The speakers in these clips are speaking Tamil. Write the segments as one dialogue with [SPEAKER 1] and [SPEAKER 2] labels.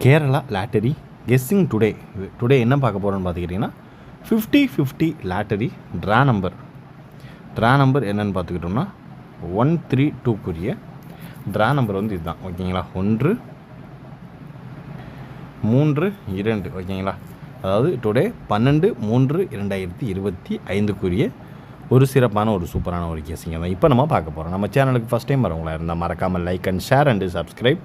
[SPEAKER 1] கேரளா லாட்டரி கெஸ்ஸிங் டுடே என்ன பார்க்க போகிறோன்னு பார்த்துக்கிட்டிங்கன்னா 50-50 லாட்டரி ட்ரா நம்பர் என்னென்னு பார்த்துக்கிட்டோம்னா 132க்குரிய ட்ரா நம்பர் வந்து இதுதான். ஓகேங்களா, 1 3 2 ஓகேங்களா. அதாவது டுடே 12/3/2025க்குரிய ஒரு சிறப்பான ஒரு சூப்பரான ஒரு கெஸ்ஸிங்கை தான் இப்போ நம்ம பார்க்க போகிறோம். நம்ம சேனலுக்கு ஃபஸ்ட் டைம் வரவங்களா இருந்தால் மறக்காமல் like and share and subscribe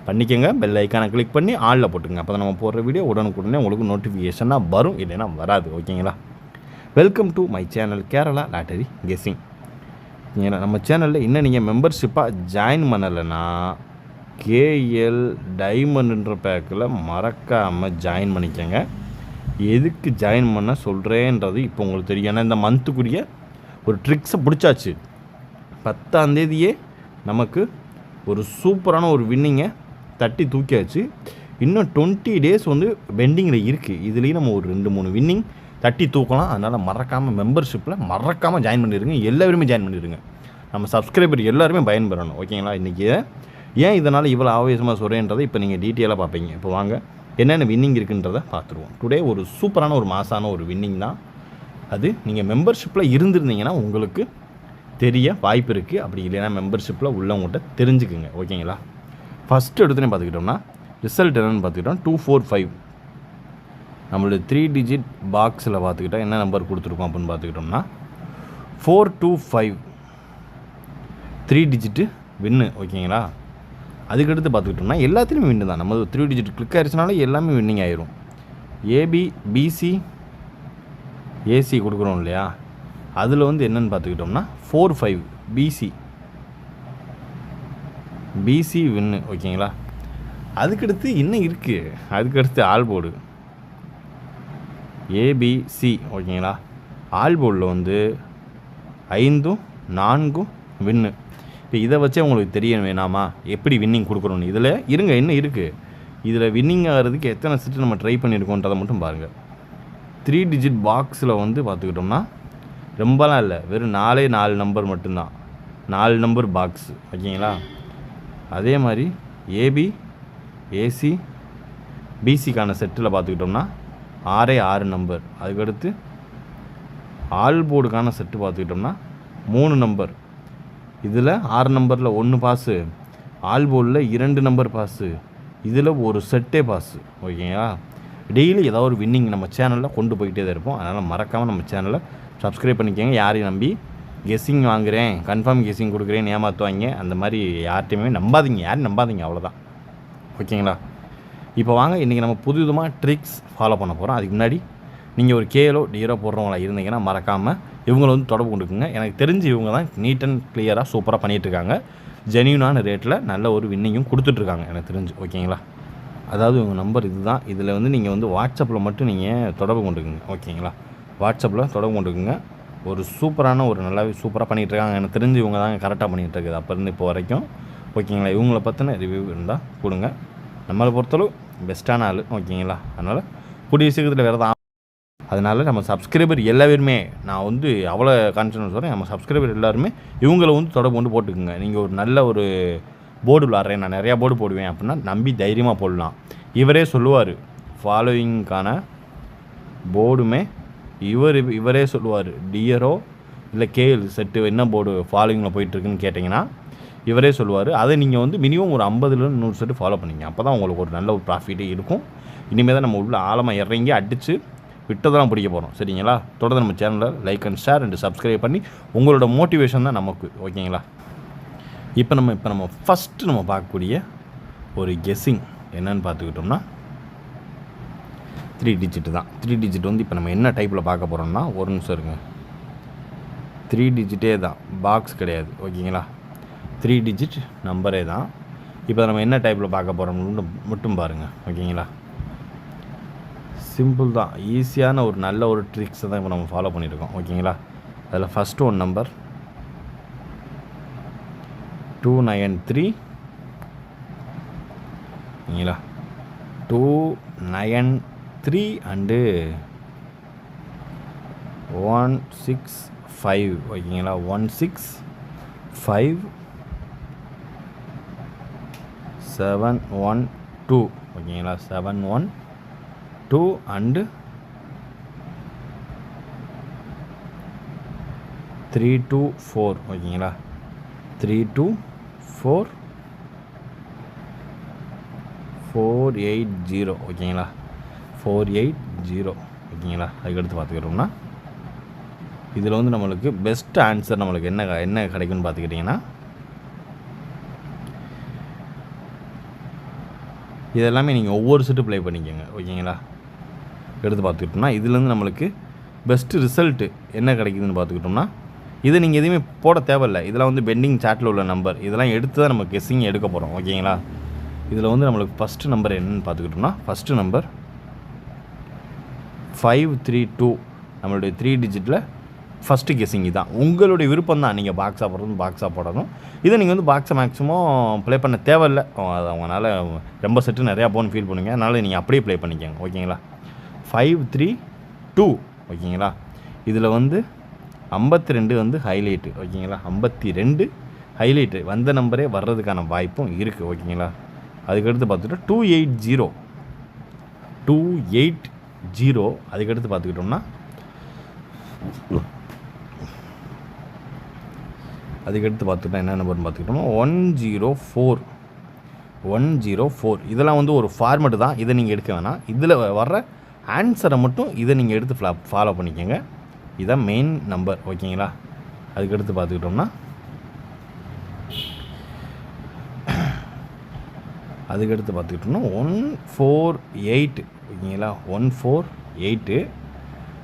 [SPEAKER 1] பண்ணிக்கோங்க. பெல் ஐக்கானை கிளிக் பண்ணி ஆளில் போட்டுங்க. அப்போ தான் நம்ம போடுற வீடியோ உடனுக்குடனே உங்களுக்கு நோட்டிஃபிகேஷனாக வரும், இல்லைன்னா வராது. ஓகேங்களா. Welcome to my channel Kerala lottery guessing. நம்ம சேனலில் இன்னும் நீங்கள் மெம்பர்ஷிப்பாக ஜாயின் பண்ணலைன்னா கேஎல் டைமண்ட்ன்ற பேக்கில் மறக்காமல் ஜாயின் பண்ணிக்கோங்க. எதுக்கு ஜாயின் பண்ண சொல்கிறேன்றது இப்போ உங்களுக்கு தெரியும். ஏன்னா இந்த மந்த்துக்குரிய ஒரு ட்ரிக்ஸை பிடிச்சாச்சு. 10ஆம் தேதியே நமக்கு ஒரு சூப்பரான ஒரு வின்னிங்கை தட்டி தூக்கியாச்சு. இன்னும் 20 டேஸ் வந்து பெண்டிங்கில் இருக்குது. இதுலேயும் நம்ம ஒரு 2-3 வின்னிங் தட்டி தூக்கலாம். அதனால் மறக்காமல் மெம்பர்ஷிப்பில் மறக்காமல் ஜாயின் பண்ணிடுங்க. எல்லாருமே ஜாயின் பண்ணிடுங்க. நம்ம சப்ஸ்கிரைபர் எல்லாருமே பயன்பெறணும். ஓகேங்களா. இன்றைக்கி ஏன் இதனால் இவ்வளோ ஆவேசமாக சொல்கிறேன்றதை இப்போ நீங்கள் டீட்டெயிலாக பார்ப்பீங்க. இப்போ வாங்க என்னென்ன வின்னிங் இருக்குன்றதை பார்த்துருவோம். டுடே ஒரு சூப்பரான ஒரு மாசான ஒரு வின்னிங் தான். அது நீங்கள் மெம்பர்ஷிப்பில் இருந்திருந்தீங்கன்னா உங்களுக்கு தெரிய வாய்ப்பு இருக்குது. அப்படி இல்லைன்னா மெம்பர்ஷிப்பில் உள்ளவங்கள்ட்ட தெரிஞ்சுக்குங்க. ஓகேங்களா. ஃபஸ்ட்டு எடுத்துனே பார்த்துக்கிட்டோம்னா ரிசல்ட் என்னென்னு பார்த்துக்கிட்டோம் 245. நம்மளுடைய 3 டிஜிட் பாக்ஸில் பார்த்துக்கிட்டோம் என்ன நம்பர் கொடுத்துருக்கோம் அப்படின்னு பார்த்துக்கிட்டோம்னா 425 3 டிஜிட்டு வின்னு. ஓகேங்களா. அதுக்கடுத்து பார்த்துக்கிட்டோம்னா எல்லாத்துலேயுமே வின்னு தான். நம்ம 3 டிஜிட் கிளிக் ஆகிடுச்சுனாலும் எல்லாமே வின்னிங் ஆயிரும். ஏபி பிசி ஏசி கொடுக்குறோம் இல்லையா, அதில் வந்து என்னென்னு பார்த்துக்கிட்டோம்னா 45 பிசி வின்னு. ஓகேங்களா. அதுக்கடுத்து இன்னும் இருக்குது. அதுக்கடுத்து ஆல் போர்டு ஏபிசி. ஓகேங்களா. ஆல் போர்டில் வந்து 5 4 வின்னு. இப்போ இதை வச்சே உங்களுக்கு தெரிய வேணாமா எப்படி வின்னிங் கொடுக்குறோன்னு? இதில் இருங்க இன்னும் இருக்குது. இதில் வின்னிங் ஆகிறதுக்கு எத்தனை செட்டு நம்ம ட்ரை பண்ணியிருக்கோன்றதை மட்டும் பாருங்கள். 3 டிஜிட் பாக்ஸில் வந்து பார்த்துக்கிட்டோம்னா ரொம்பலாம் இல்லை, வெறும் 4 நம்பர் மட்டும்தான். 4 நம்பர் பாக்ஸ். ஓகேங்களா. அதே மாதிரி ஏபி ஏசி பிசிக்கான செட்டில் பார்த்துக்கிட்டோம்னா 6 நம்பர். அதுக்கடுத்து ஆல் போர்டுக்கான செட்டு பார்த்துக்கிட்டோம்னா 3 நம்பர். இதில் 6 நம்பரில் 1 பாஸு, ஆல் போர்டில் 2 நம்பர் பாஸு, இதில் ஒரு செட்டே பாஸு. ஓகேங்களா. டெய்லி ஏதாவது ஒரு வின்னிங் நம்ம சேனலில் கொண்டு போய்கிட்டே தான் இருப்போம். அதனால் மறக்காமல் நம்ம சேனலை சப்ஸ்கிரைப் பண்ணிக்கோங்க. யாரையும் நம்பி கெஸ்ஸிங் வாங்குகிறேன் கன்ஃபார்ம் கெஸ்ஸிங் கொடுக்குறேன்னு ஏமாற்றுவாங்க. அந்த மாதிரி யார்ட்டையுமே நம்பாதீங்க. யாரும் நம்பாதீங்க, அவ்வளோதான். ஓகேங்களா. இப்போ வாங்க இன்றைக்கி நம்ம புதுவிதமாக ட்ரிக்ஸ் ஃபாலோ பண்ண போகிறோம். அதுக்கு முன்னாடி நீங்கள் ஒரு கேலோ டியரோ போடுறவங்களா இருந்தீங்கன்னா மறக்காமல் இவங்களை வந்து தொடர்பு கொண்டுக்குங்க. எனக்கு தெரிஞ்சு இவங்க தான் நீட் அண்ட் கிளியராக சூப்பராக பண்ணிகிட்ருக்காங்க. ஜென்யூனான ரேட்டில் நல்ல ஒரு வின்னிங்கும் கொடுத்துட்ருக்காங்க எனக்கு தெரிஞ்சு. ஓகேங்களா. அதாவது உங்கள் நம்பர் இது தான். இதில் வந்து நீங்கள் வந்து வாட்ஸ்அப்பில் மட்டும் நீங்கள் தொடர்பு கொண்டுக்குங்க. ஓகேங்களா. வாட்ஸ்அப்பில் தொடர்பு கொண்டுக்குங்க. ஒரு சூப்பரான ஒரு நல்லாவே சூப்பராக பண்ணிகிட்ருக்காங்க. எனக்கு தெரிஞ்சு இவங்க தான் கரெக்டாக பண்ணிகிட்ருக்குது அப்போ இருந்து இப்போ வரைக்கும். ஓகேங்களா. இவங்கள பற்றின ரிவ்யூ இருந்தால் கொடுங்க. நம்மளை பொறுத்தளவு பெஸ்ட்டான ஆள். ஓகேங்களா. அதனால் கூடிய சீக்கிரத்தில் வேறு தான். அதனால் நம்ம சப்ஸ்கிரைபர் எல்லாருமே நான் வந்து அவ்வளோ கான்ஃபிடன்ஸ் சொல்கிறேன். நம்ம சப்ஸ்கிரைபர் எல்லாருமே இவங்களை வந்து தொடர்பு கொண்டு போட்டுக்குங்க. நீங்கள் ஒரு நல்ல ஒரு போர்டு விளாட்றேன், நான் நிறையா போர்டு போடுவேன் அப்படின்னா நம்பி தைரியமாக போடலாம். இவரே சொல்லுவார் ஃபாலோவிங்க்கான போர்டுமே இவரே சொல்லுவார். டியரோ இல்லை கேஎல் செட்டு என்ன போர்டு ஃபாலோவிங்கில் போயிட்டுருக்குன்னு கேட்டிங்கன்னா இவரே சொல்லுவார். அதை நீங்கள் வந்து மினிமம் ஒரு 50-100 செட்டு ஃபாலோ பண்ணிங்க. அப்போ தான் உங்களுக்கு ஒரு நல்ல ஒரு ப்ராஃபிட்டே இருக்கும். இனிமேல் தான் நம்ம உள்ள ஆழமாக இறங்கி அடித்து விட்டதெல்லாம் பிடிக்க போகிறோம். சரிங்களா. தொடர்ந்து நம்ம சேனலில் like and share and subscribe பண்ணி உங்களோட மோட்டிவேஷன் தான் நமக்கு. ஓகேங்களா. இப்போ நம்ம ஃபஸ்ட்டு நம்ம பார்க்கக்கூடிய ஒரு கெஸ்ஸிங் என்னன்னு பார்த்துக்கிட்டோம்னா 3 டிஜிட் தான். 3 டிஜிட் வந்து இப்போ நம்ம என்ன டைப்பில் பார்க்க போகிறோம்னா ஒரு நிமிஷம் இருங்க. 3 டிஜிட்டே தான், பாக்ஸ் கிடையாது. ஓகேங்களா. 3 டிஜிட் நம்பரே தான். இப்போ நம்ம என்ன டைப்பில் பார்க்க போகிறோம்னு மட்டும் பாருங்கள். ஓகேங்களா. சிம்பிள் தான். ஈஸியான ஒரு நல்ல ஒரு ட்ரிக்ஸை தான் இப்போ நம்ம ஃபாலோ பண்ணியிருக்கோம். ஓகேங்களா. அதில் ஃபஸ்ட்டு ஒன் நம்பர் 293. ஓகேங்களா. 293 அண்டு 165. ஓகேங்களா. 165 712. ஓகேங்களா. 7 1 2 அண்டு 3 2 4 ஓகேங்களா. 3 2 4 480 ஓகேங்களா. 480 ஓகேங்களா. அதுக்கடுத்து பார்த்துக்கிட்டோம்னா இதில் வந்து நம்மளுக்கு பெஸ்ட் ஆன்சர் நம்மளுக்கு என்ன கிடைக்கும்னு பார்த்துக்கிட்டிங்கன்னா, இதெல்லாமே நீங்கள் ஒவ்வொரு செட்டு ப்ளே பண்ணிக்கோங்க ஓகேங்களா. எடுத்து பார்த்துக்கிட்டோம்னா இதுலேருந்து நம்மளுக்கு பெஸ்ட்டு ரிசல்ட்டு என்ன கிடைக்குதுன்னு பார்த்துக்கிட்டோம்னா, இதை நீங்கள் எதுவுமே போட தேவையில்லை. இதெல்லாம் வந்து பெண்டிங் சாட்டில் உள்ள நம்பர், இதெல்லாம் எடுத்து தான் நம்ம கெஸ்ஸிங் எடுக்க போகிறோம் ஓகேங்களா. இதில் வந்து நம்மளுக்கு ஃபஸ்ட்டு நம்பர் என்னென்னு பார்த்துக்கிட்டோம்னா, ஃபஸ்ட்டு நம்பர் 532 நம்மளுடைய 3 டிஜிட்டில் ஃபஸ்ட்டு கெஸ்ஸிங் தான். உங்களுடைய விருப்பம் தான், நீங்கள் பாக்ஸாக போடுறது பாக்ஸாக போடணும். இதை நீங்கள் வந்து பாக்ஸை மேக்ஸிமம் ப்ளே பண்ண தேவையில்லை. அது அவங்களால ரொம்ப செட்டு நிறையா போன்னு ஃபீல் பண்ணுங்க. அதனால் நீங்கள் அப்படியே ப்ளே பண்ணிக்கோங்க ஓகேங்களா. 532 ஓகேங்களா. இதில் வந்து 52 வந்து ஹைலைட்டு ஓகேங்களா. 52 ஹைலைட்டு வந்த நம்பரே வர்றதுக்கான வாய்ப்பும் இருக்குது ஓகேங்களா. அதுக்கடுத்து பார்த்துட்டா 280 அதுக்கடுத்து பார்த்துக்கிட்டோம்னா என்ன நம்பர்னு பார்த்துக்கிட்டோம்னா 104 இதெல்லாம் வந்து ஒரு ஃபார்மெட்டு தான். இதை நீங்கள் எடுக்க வேணாம். இதில் வர்ற ஆன்சரை மட்டும் இதை நீங்கள் எடுத்து ஃபாலோ பண்ணிக்கோங்க. இதுதான் மெயின் நம்பர் ஓகேங்களா. அதுக்கடுத்து பார்த்துக்கிட்டோம்னா 148 ஓகேங்களா. 148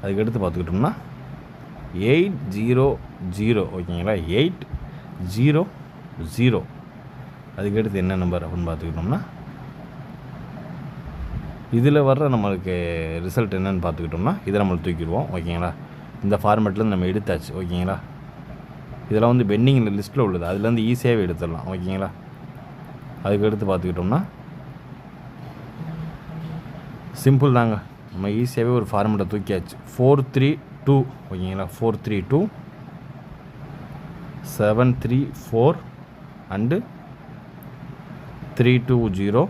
[SPEAKER 1] அதுக்கடுத்து பார்த்துக்கிட்டோம்னா 800 ஓகேங்களா. 800 அதுக்கடுத்து என்ன நம்பர் அப்படின்னு பார்த்துக்கிட்டோம்னா, இதில் வர்ற நம்மளுக்கு ரிசல்ட் என்னென்னு பார்த்துக்கிட்டோம்னா, இதை நம்மளுக்கு தூக்கிடுவோம் ஓகேங்களா. இந்த ஃபார்மேட்லேருந்து நம்ம எடுத்தாச்சு ஓகேங்களா. இதெல்லாம் வந்து பெண்டிங்கில் லிஸ்ட்டில் உள்ளது, அதுலேருந்து ஈஸியாகவே எடுத்துடலாம் ஓகேங்களா. அதுக்கடுத்து பார்த்துக்கிட்டோம்னா சிம்பிள் தாங்க, நம்ம ஈஸியாகவே ஒரு ஃபார்மேட்டை தூக்கியாச்சு. 432 ஓகேங்களா. 432 734 அண்டு 320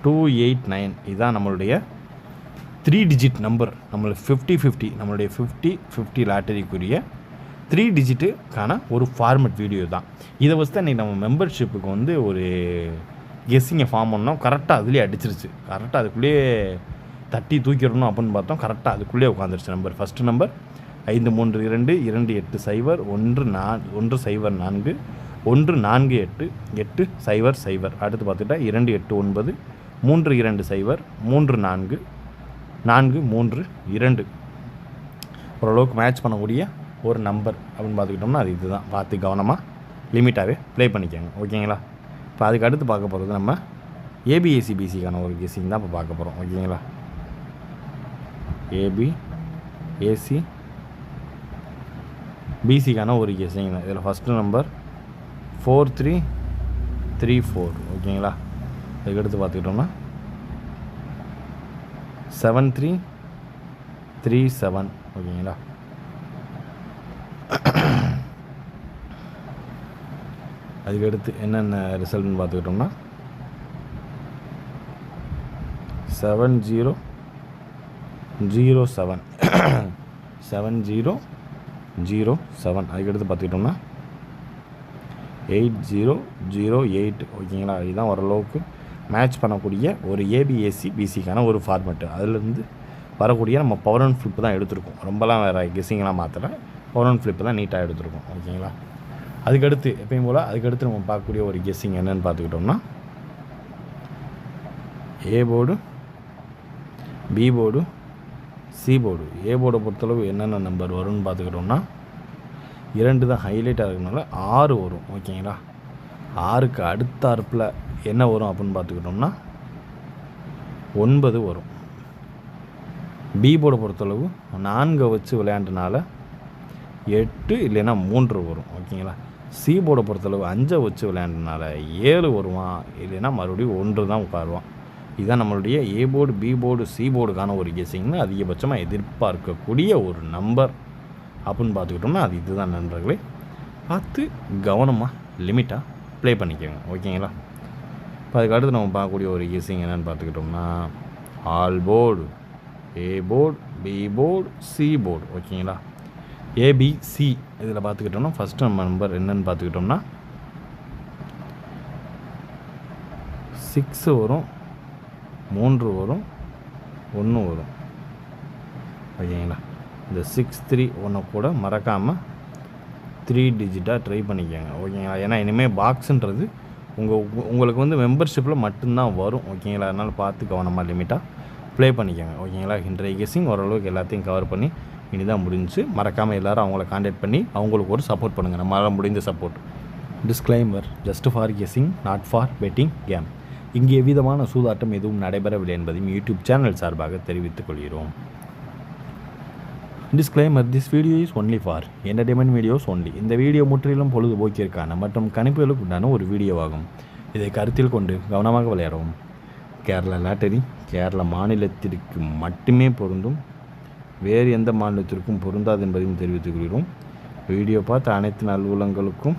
[SPEAKER 1] 289 இதுதான் நம்மளுடைய 3 டிஜிட் நம்பர். நம்மளுக்கு 50-50 நம்மளுடைய 50-50 லாட்டரிக்குரிய 3 டிஜிட்டுக்கான ஒரு ஃபார்மெட் வீடியோ தான். இதை வச்சு தான் இன்றைக்கி நம்ம மெம்பர்ஷிப்புக்கு வந்து ஒரு கெஸ்ஸிங்கை ஃபார்ம் பண்ணோம். கரெக்டாக அதுலேயே அடிச்சிருச்சு. கரெக்டாக அதுக்குள்ளேயே தட்டி தூக்கிடணும் அப்படின்னு பார்த்தோம். கரெக்டாக அதுக்குள்ளேயே உட்காந்துருச்சு நம்பர். First number 532 280 104 148 800. அடுத்து பார்த்துட்டா 289 320 34 432 ஓரளவுக்கு மேட்ச் பண்ணக்கூடிய ஒரு நம்பர் அப்படின்னு பார்த்துக்கிட்டோம்னா அது இதுதான். பார்த்து கவனமாக லிமிட்டாகவே ப்ளே பண்ணிக்கோங்க ஓகேங்களா. இப்போ அதுக்கு அடுத்து பார்க்க போகிறது நம்ம ஏபிஎஸ்சி பிசிக்கான ஒரு கெஸ்ஸிங் தான் இப்போ பார்க்க போகிறோம் ஓகேங்களா. ஏபிஎஸ்சி பிசிக்கான ஒரு கெஸ்ஸிங் தான். இதில் ஃபஸ்ட்டு நம்பர் 4334 ஓகேங்களா. அதுக்கடுத்து பார்த்துக்கிட்டோம்னா 7337 ஓகேங்களா. அதுக்கடுத்து என்னென்ன ரிசல்ட்னு பார்த்துக்கிட்டோம்னா 7007 7007. அதுக்கடுத்து பார்த்துக்கிட்டோம்னா 8008 ஓகேங்களா. இதுதான் ஓரளவுக்கு மேட்ச் பண்ணக்கூடிய ஒரு ஏபிஎஸ்சி பிசிக்கான ஒரு ஃபார்மெட்டு. அதிலேருந்து வரக்கூடிய நம்ம பவர் அண்ட் ஃப்ளிப்பு தான் எடுத்திருக்கோம். ரொம்பலாம் வேறு கெஸ்ஸிங்கெலாம் மாற்றலை, பவர் அண்ட் ஃப்ளிப்பு தான் நீட்டாக எடுத்திருக்கோம் ஓகேங்களா. அதுக்கடுத்து எப்பயும் போல் அதுக்கடுத்து நம்ம பார்க்கக்கூடிய ஒரு கெஸ்ஸிங் என்னென்னு பார்த்துக்கிட்டோம்னா A board, B board, C board. A போர்டை பொறுத்தளவு என்னென்ன நம்பர் வரும்னு பார்த்துக்கிட்டோம்னா 2 தான் ஹைலைட்டாக இருக்கிறனால 6 வரும் ஓகேங்களா. 6க்கு அடுத்த அறுப்பில் என்ன வரும் அப்படின்னு பார்த்துக்கிட்டோம்னா 9 வரும். பி போர்டை பொறுத்தளவு 4 வச்சு விளையாண்டனால 8 இல்லைன்னா 3 வரும் ஓகேங்களா. சி போர்டை பொறுத்தளவு 5 வச்சு விளையாண்டனால 7 வருவான், இல்லைன்னா மறுபடியும் 1 தான் உட்காருவான். இதுதான் நம்மளுடைய A board, B board, C போர்டுக்கான ஒரு கெஸ்ஸிங்னு அதிகபட்சமாக எதிர்பார்க்கக்கூடிய ஒரு நம்பர் அப்படின்னு பார்த்துக்கிட்டோம்னா அது இதுதான் நண்பர்களே. பார்த்து கவனமாக லிமிட்டாக ப்ளே பண்ணிக்கோங்க ஓகேங்களா. இப்போ அதுக்கடுத்து நம்ம பார்க்கக்கூடிய ஒரு கெஸ்ஸிங் என்னென்னு பார்த்துக்கிட்டோம்னா all board, A board, B board, C board. ஓகேங்களா, ஏபிசி இதில் பார்த்துக்கிட்டோம்னா ஃபஸ்ட்டு நம்பர் என்னென்னு பார்த்துக்கிட்டோம்னா 6 வரும், 3 வரும், 1 வரும். ஓகேங்களா, இந்த 631 கூட மறக்காமல் 3 டிஜிட்டாக ட்ரை பண்ணிக்கோங்க. ஓகேங்களா, ஏன்னா இனிமேல் பாக்ஸுன்றது உங்களுக்கு வந்து மெம்பர்ஷிப்பில் மட்டும்தான் வரும். ஓகேங்களா, அதனால் பார்த்து கவனமாக லிமிட்டாக ப்ளே பண்ணிக்கோங்க. ஓகேங்களா, இன்றைய கெஸ்ஸிங் ஓரளவுக்கு எல்லாத்தையும் கவர் பண்ணி இனிதான் முடிஞ்சு. மறக்காமல் எல்லோரும் அவங்கள கான்டாக்ட் பண்ணி அவங்களுக்கு ஒரு சப்போர்ட் பண்ணுங்கள், நம்மளால் முடிந்த support. Disclaimer: just for guessing, not for betting game. இங்கே எவ்விதமான சூதாட்டம் எதுவும் நடைபெறவில்லை என்பதையும் யூடியூப் சேனல் சார்பாக தெரிவித்துக் கொள்கிறோம். Disclaimer: this video is only for entertainment videos only. இந்த வீடியோ முற்றிலும் பொழுதுபோக்கிற்கான மற்றும் கணிப்புகளுக்கு உண்டான ஒரு வீடியோவாகும். இதை கருத்தில் கொண்டு கவனமாக விளையாடவும். கேரளா லாட்டரி கேரளா மாநிலத்திற்கு மட்டுமே பொருந்தும், வேறு எந்த மாநிலத்திற்கும் பொருந்தாது என்பதையும் தெரிவித்துக் கொள்கிறோம். வீடியோ பார்த்த அனைத்து நல்வுள்ளங்களுக்கும்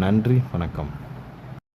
[SPEAKER 1] நன்றி, வணக்கம்.